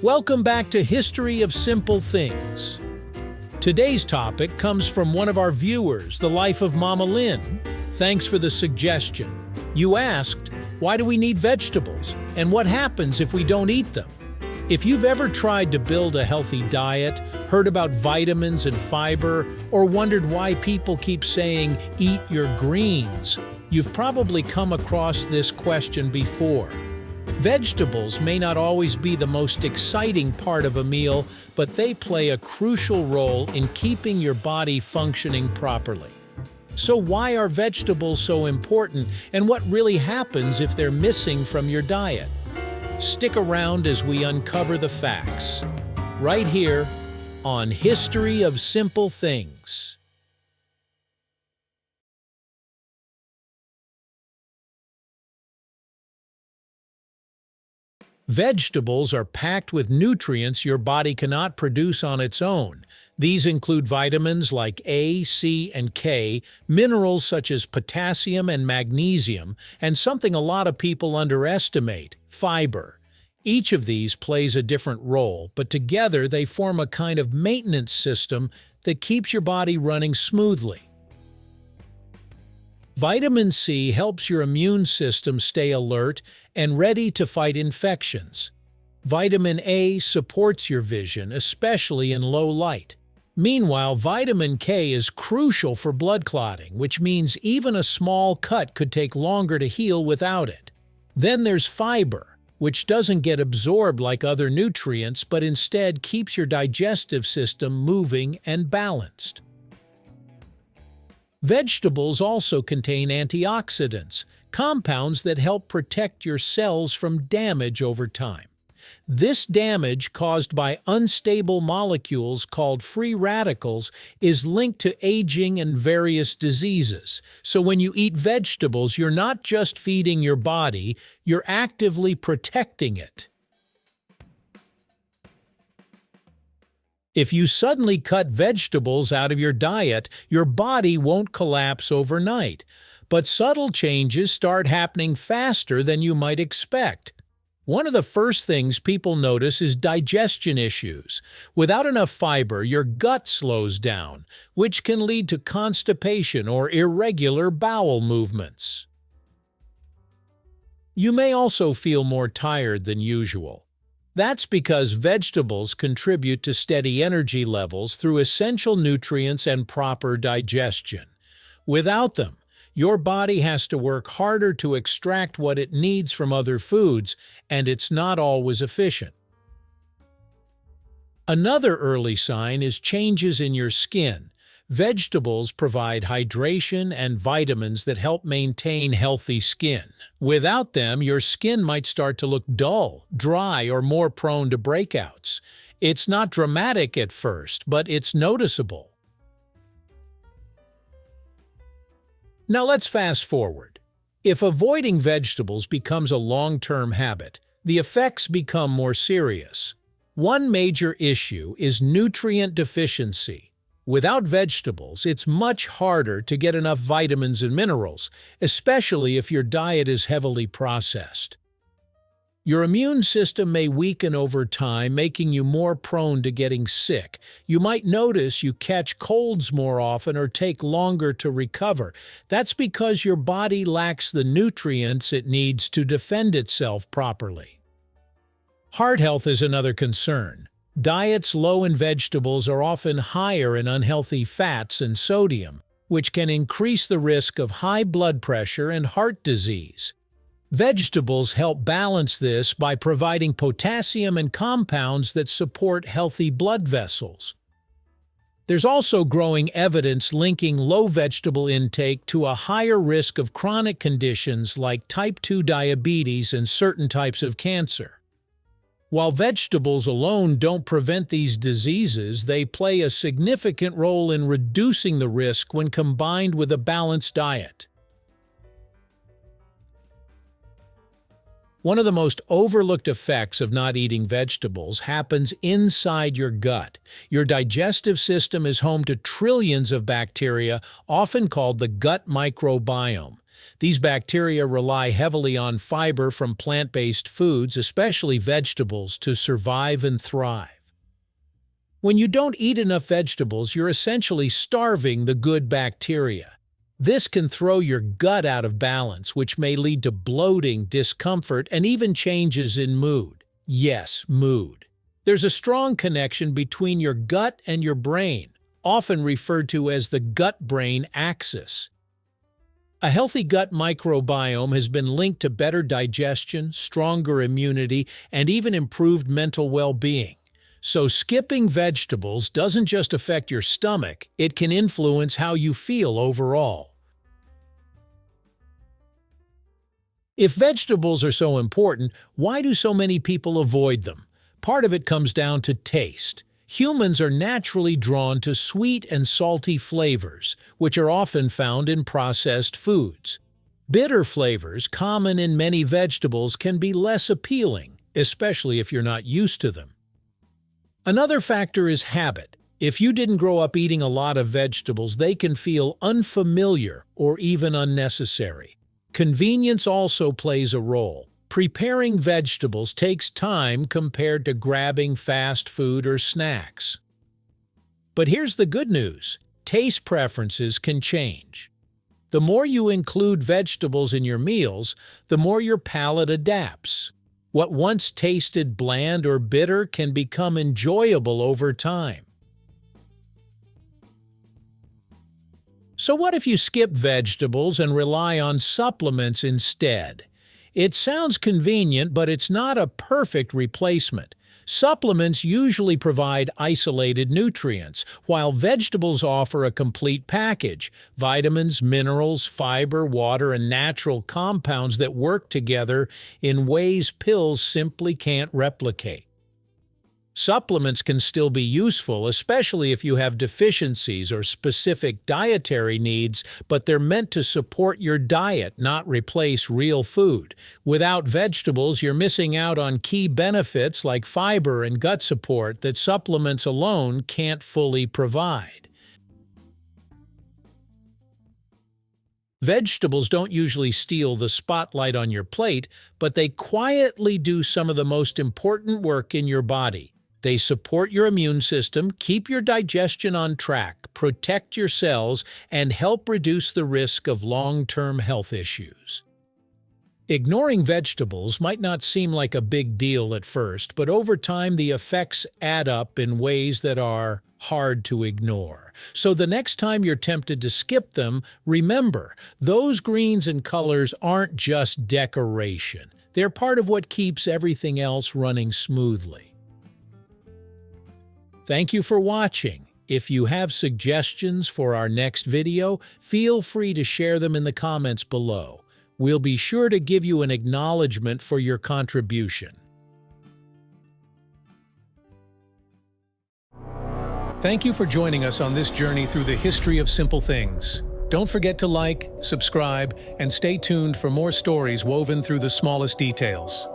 Welcome back to History of Simple Things. Today's topic comes from one of our viewers, the life of Mama Lynn. Thanks for the suggestion. You asked, why do we need vegetables? And what happens if we don't eat them? If you've ever tried to build a healthy diet, heard about vitamins and fiber, or wondered why people keep saying, eat your greens, you've probably come across this question before. Vegetables may not always be the most exciting part of a meal, but they play a crucial role in keeping your body functioning properly. So why are vegetables so important, and what really happens if they're missing from your diet? Stick around as we uncover the facts, right here on History of Simple Things. Vegetables are packed with nutrients your body cannot produce on its own. These include vitamins like A, C, and K, minerals such as potassium and magnesium, and something a lot of people underestimate, fiber. Each of these plays a different role, but together they form a kind of maintenance system that keeps your body running smoothly. Vitamin C helps your immune system stay alert and ready to fight infections. Vitamin A supports your vision, especially in low light. Meanwhile, vitamin K is crucial for blood clotting, which means even a small cut could take longer to heal without it. Then there's fiber, which doesn't get absorbed like other nutrients, but instead keeps your digestive system moving and balanced. Vegetables also contain antioxidants, compounds that help protect your cells from damage over time. This damage caused by unstable molecules called free radicals is linked to aging and various diseases. So when you eat vegetables, you're not just feeding your body, you're actively protecting it. If you suddenly cut vegetables out of your diet, your body won't collapse overnight. But subtle changes start happening faster than you might expect. One of the first things people notice is digestion issues. Without enough fiber, your gut slows down, which can lead to constipation or irregular bowel movements. You may also feel more tired than usual. That's because vegetables contribute to steady energy levels through essential nutrients and proper digestion. Without them, your body has to work harder to extract what it needs from other foods, and it's not always efficient. Another early sign is changes in your skin. Vegetables provide hydration and vitamins that help maintain healthy skin. Without them, your skin might start to look dull, dry, or more prone to breakouts. It's not dramatic at first, but it's noticeable. Now let's fast forward. If avoiding vegetables becomes a long-term habit, the effects become more serious. One major issue is nutrient deficiency. Without vegetables, it's much harder to get enough vitamins and minerals, especially if your diet is heavily processed. Your immune system may weaken over time, making you more prone to getting sick. You might notice you catch colds more often or take longer to recover. That's because your body lacks the nutrients it needs to defend itself properly. Heart health is another concern. Diets low in vegetables are often higher in unhealthy fats and sodium, which can increase the risk of high blood pressure and heart disease. Vegetables help balance this by providing potassium and compounds that support healthy blood vessels. There's also growing evidence linking low vegetable intake to a higher risk of chronic conditions like type 2 diabetes and certain types of cancer. While vegetables alone don't prevent these diseases, they play a significant role in reducing the risk when combined with a balanced diet. One of the most overlooked effects of not eating vegetables happens inside your gut. Your digestive system is home to trillions of bacteria, often called the gut microbiome. These bacteria rely heavily on fiber from plant-based foods, especially vegetables, to survive and thrive. When you don't eat enough vegetables, you're essentially starving the good bacteria. This can throw your gut out of balance, which may lead to bloating, discomfort, and even changes in mood. Yes, mood. There's a strong connection between your gut and your brain, often referred to as the gut-brain axis. A healthy gut microbiome has been linked to better digestion, stronger immunity, and even improved mental well-being. So skipping vegetables doesn't just affect your stomach, it can influence how you feel overall. If vegetables are so important, why do so many people avoid them? Part of it comes down to taste. Humans are naturally drawn to sweet and salty flavors, which are often found in processed foods. Bitter flavors, common in many vegetables, can be less appealing, especially if you're not used to them. Another factor is habit. If you didn't grow up eating a lot of vegetables, they can feel unfamiliar or even unnecessary. Convenience also plays a role. Preparing vegetables takes time compared to grabbing fast food or snacks. But here's the good news. Taste preferences can change. The more you include vegetables in your meals, the more your palate adapts. What once tasted bland or bitter can become enjoyable over time. So what if you skip vegetables and rely on supplements instead? It sounds convenient, but it's not a perfect replacement. Supplements usually provide isolated nutrients, while vegetables offer a complete package: vitamins, minerals, fiber, water, and natural compounds that work together in ways pills simply can't replicate. Supplements can still be useful, especially if you have deficiencies or specific dietary needs, but they're meant to support your diet, not replace real food. Without vegetables, you're missing out on key benefits like fiber and gut support that supplements alone can't fully provide. Vegetables don't usually steal the spotlight on your plate, but they quietly do some of the most important work in your body. They support your immune system, keep your digestion on track, protect your cells, and help reduce the risk of long-term health issues. Ignoring vegetables might not seem like a big deal at first, but over time the effects add up in ways that are hard to ignore. So the next time you're tempted to skip them, remember, those greens and colors aren't just decoration. They're part of what keeps everything else running smoothly. Thank you for watching. If you have suggestions for our next video, feel free to share them in the comments below. We'll be sure to give you an acknowledgement for your contribution. Thank you for joining us on this journey through the history of simple things. Don't forget to like, subscribe, and stay tuned for more stories woven through the smallest details.